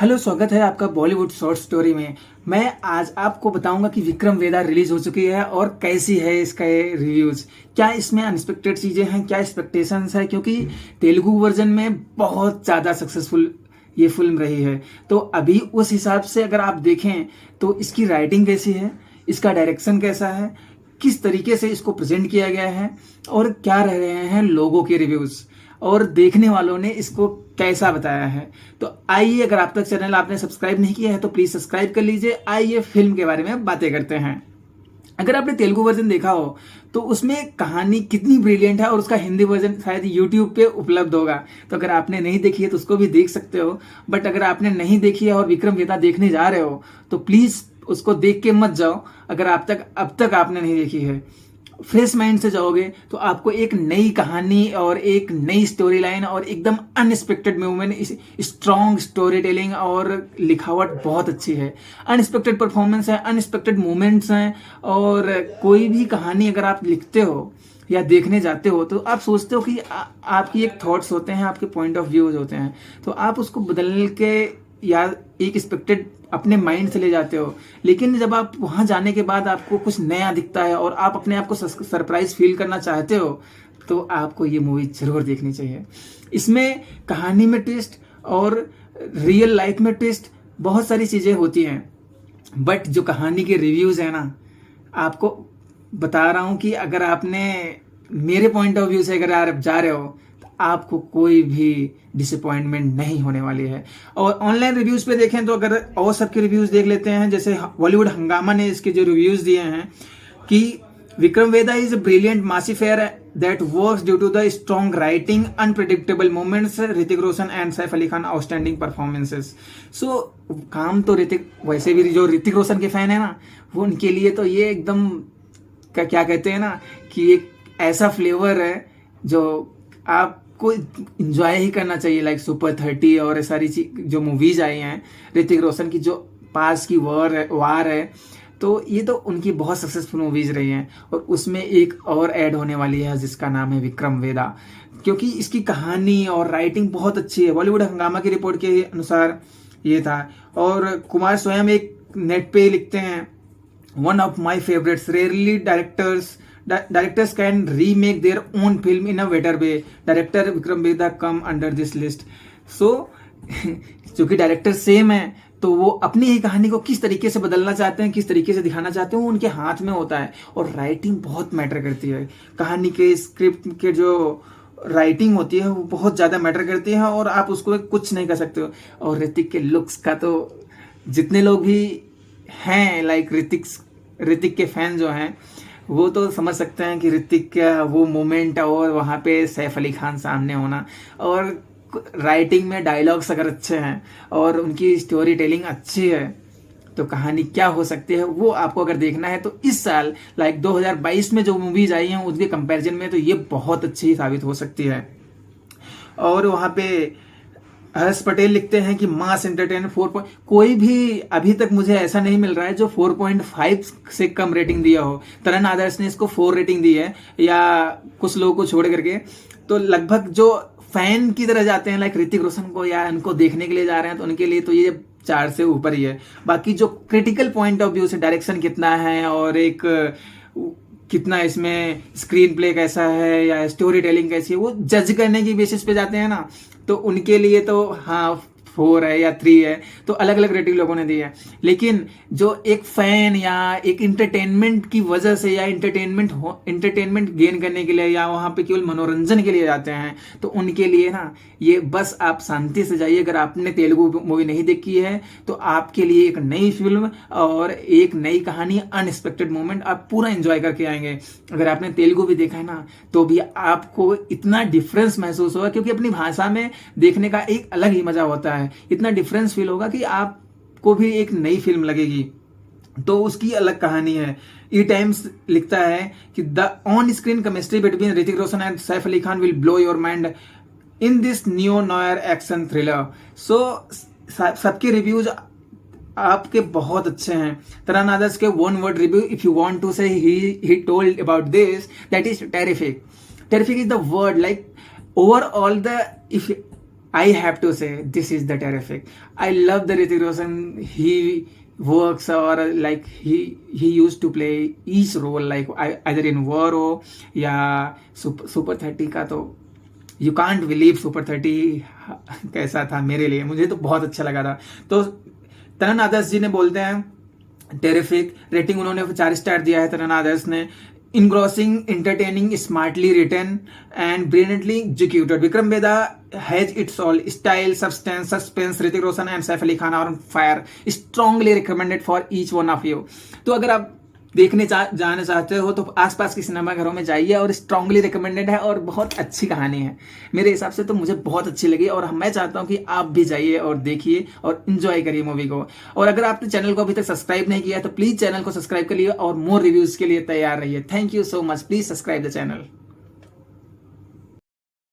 Hello, स्वागत है आपका बॉलीवुड शॉर्ट स्टोरी में। मैं आज आपको बताऊंगा कि विक्रम वेदा रिलीज हो चुकी है और कैसी है इसका ये रिव्यूज। क्या इसमें अनएक्सपेक्टेड चीजें हैं, क्या एक्सपेक्टेशंस है, क्योंकि तेलुगु वर्जन में बहुत ज़्यादा सक्सेसफुल ये फिल्म रही है। तो अभी उस हिसाब से अगर आप देखें तो इसकी राइटिंग कैसी है, इसका डायरेक्शन कैसा है, किस तरीके से इसको प्रेजेंट किया गया है और क्या रह रहे हैं लोगों के रिव्यूज़ और देखने वालों ने इसको कैसा बताया है। तो आइए, अगर आप तक चैनल आपने सब्सक्राइब नहीं किया है तो प्लीज सब्सक्राइब कर लीजिए। आइए फिल्म के बारे में बातें करते हैं। अगर आपने तेलुगु वर्जन देखा हो तो उसमें कहानी कितनी ब्रिलियंट है और उसका हिंदी वर्जन शायद यूट्यूब पे उपलब्ध होगा। तो अगर आपने नहीं देखी है तो उसको भी देख सकते हो। बट अगर आपने नहीं देखी है और विक्रम वेदा देखने जा रहे हो तो प्लीज उसको देख के मत जाओ। अगर अब तक आपने नहीं देखी है, फ्रेश माइंड से जाओगे तो आपको एक नई कहानी और एक नई स्टोरी लाइन और एकदम unexpected movement, strong story telling और लिखावट बहुत अच्छी है। अनएक्सपेक्टेड परफॉर्मेंस है, अनएक्सपेक्टेड मूवमेंट्स हैं। और कोई भी कहानी अगर आप लिखते हो या देखने जाते हो तो आप सोचते हो कि आपकी एक थॉट्स होते हैं, आपके पॉइंट ऑफ व्यूज होते हैं, तो आप उसको बदल के या एक एक्सपेक्टेड अपने माइंड से ले जाते हो। लेकिन जब आप वहां जाने के बाद आपको कुछ नया दिखता है और आप अपने आप को सरप्राइज फील करना चाहते हो तो आपको ये मूवी जरूर देखनी चाहिए। इसमें कहानी में ट्विस्ट और रियल लाइफ में ट्विस्ट, बहुत सारी चीजें होती हैं। बट जो कहानी के रिव्यूज है ना, आपको बता रहा हूं कि अगर आपने मेरे पॉइंट ऑफ व्यू से अगर आप जा रहे हो तो आपको कोई भी डिसअपॉइंटमेंट नहीं होने वाली है। और ऑनलाइन रिव्यूज पे देखें तो अगर और सबके रिव्यूज देख लेते हैं, जैसे बॉलीवुड हंगामा ने इसके जो रिव्यूज दिए हैं कि Vikram Vedha is a brilliant massy fare that works due to the strong writing, unpredictable moments, Hrithik Roshan and Saif Ali Khan outstanding performances. So काम तो ऋतिक, वैसे भी जो ऋतिक रोशन के फैन है ना, वो उनके लिए तो ये एकदम क्या कहते हैं ना कि एक ऐसा फ्लेवर है जो आपको इंजॉय ही करना चाहिए। लाइक सुपर 30 और ये सारी जो मूवीज आई हैं ऋतिक रोशन की, जो पास की वार है, तो ये तो उनकी बहुत सक्सेसफुल मूवीज रही हैं। और उसमें एक और ऐड होने वाली है जिसका नाम है विक्रम वेदा, क्योंकि इसकी कहानी और राइटिंग बहुत अच्छी है। बॉलीवुड हंगामा की रिपोर्ट के अनुसार ये था। और कुमार स्वयं एक नेट पे लिखते हैं, one of my favourites, rarely directors can remake their own film in a better way. Director Vikram Vedha come under this list. So क्योंकि डायरेक्टर सेम है तो वो अपनी ही कहानी को किस तरीके से बदलना चाहते हैं, किस तरीके से दिखाना चाहते हैं, वो उनके हाथ में होता है। और राइटिंग बहुत मैटर करती है। कहानी के स्क्रिप्ट के जो राइटिंग होती है वो बहुत ज़्यादा मैटर करती है और आप उसको कुछ नहीं कर सकते हो। और ऋतिक के लुक्स का तो जितने लोग भी हैं, लाइक ऋतिक के फैन जो हैं, वो तो समझ सकते हैं कि ऋतिक का वो मोमेंट और वहाँ पे सैफ अली खान सामने होना, और राइटिंग में डायलॉग्स अगर अच्छे हैं और उनकी स्टोरी टेलिंग अच्छी है तो कहानी क्या हो सकती है वो आपको अगर देखना है तो इस साल लाइक 2022 में जो मूवीज आई हैं उसके कंपैरिजन में तो ये बहुत अच्छी साबित हो सकती है। और वहाँ पे हर्ष पटेल लिखते हैं कि मास एंटरटेनमेंट 4 कोई भी अभी तक मुझे ऐसा नहीं मिल रहा है जो 4.5 से कम रेटिंग दिया हो। तरण आदर्श ने इसको 4 रेटिंग दी है, या कुछ लोगों को छोड़ करके। तो लगभग जो फैन की तरह जाते हैं लाइक ऋतिक रोशन को या इनको देखने के लिए जा रहे हैं तो उनके लिए तो ये 4 से ऊपर ही है। बाकी जो क्रिटिकल पॉइंट ऑफ व्यू से डायरेक्शन कितना है और एक कितना इसमें स्क्रीन प्ले कैसा है या स्टोरी टेलिंग कैसी है, वो जज करने की बेसिस पे जाते हैं ना, तो उनके लिए तो हाँ 4 है या 3 है, तो अलग अलग रेटिंग लोगों ने दी है। लेकिन जो एक फैन या एक इंटरटेनमेंट की वजह से या इंटरटेनमेंट गेन करने के लिए या वहाँ पे केवल मनोरंजन के लिए जाते हैं तो उनके लिए ना ये बस आप शांति से जाइए। अगर आपने तेलुगु मूवी नहीं देखी है तो आपके लिए एक नई फिल्म और एक नई कहानी, अनएक्सपेक्टेड मोमेंट आप पूरा एंजॉय करके आएंगे। अगर आपने तेलुगु भी देखा है ना तो भी आपको इतना डिफरेंस महसूस होगा, क्योंकि अपनी भाषा में देखने का एक अलग ही मजा होता है। इतना डिफरेंस फील होगा कि आपको भी एक नई फिल्म लगेगी। तो उसकी अलग कहानी है। ई टाइम्स लिखता है कि the on screen chemistry between Hrithik Roshan and Saif Ali Khan will blow your mind in this new noir action thriller. So सबके रिव्यूज आपके बहुत अच्छे हैं। तरण आदर्श के 1 word review, if you want to say he told about this, that is terrific. Terrific is the word. Like overall, the if I have to say this is the terrific. I love the Hrithik Roshan. He works or like he used to play each role like either in war हो या super 30 का तो you can't believe super 30 कैसा था मेरे लिए, मुझे तो बहुत अच्छा लगा था। तो तनन आदर्श जी ने बोलते हैं टेरिफिक, रेटिंग उन्होंने 4 स्टार दिया है तनन आदर्श ने। engrossing, entertaining, smartly written and brilliantly executed. Vikram Vedha has its all style, substance, suspense. Hrithik Roshan and Saif Ali Khan are on fire. Strongly recommended for each one of you. तो अगर आप देखने जाना चाहते हो तो आसपास के सिनेमा घरों में जाइए और स्ट्रांगली रिकमेंडेड है और बहुत अच्छी कहानी है। मेरे हिसाब से तो मुझे बहुत अच्छी लगी और मैं चाहता हूं कि आप भी जाइए और देखिए और इंजॉय करिए मूवी को। और अगर आपने चैनल को अभी तक सब्सक्राइब नहीं किया तो प्लीज चैनल को सब्सक्राइब कर लिए और मोर रिव्यूज के लिए तैयार रहिए। Thank you so much. Please subscribe the channel.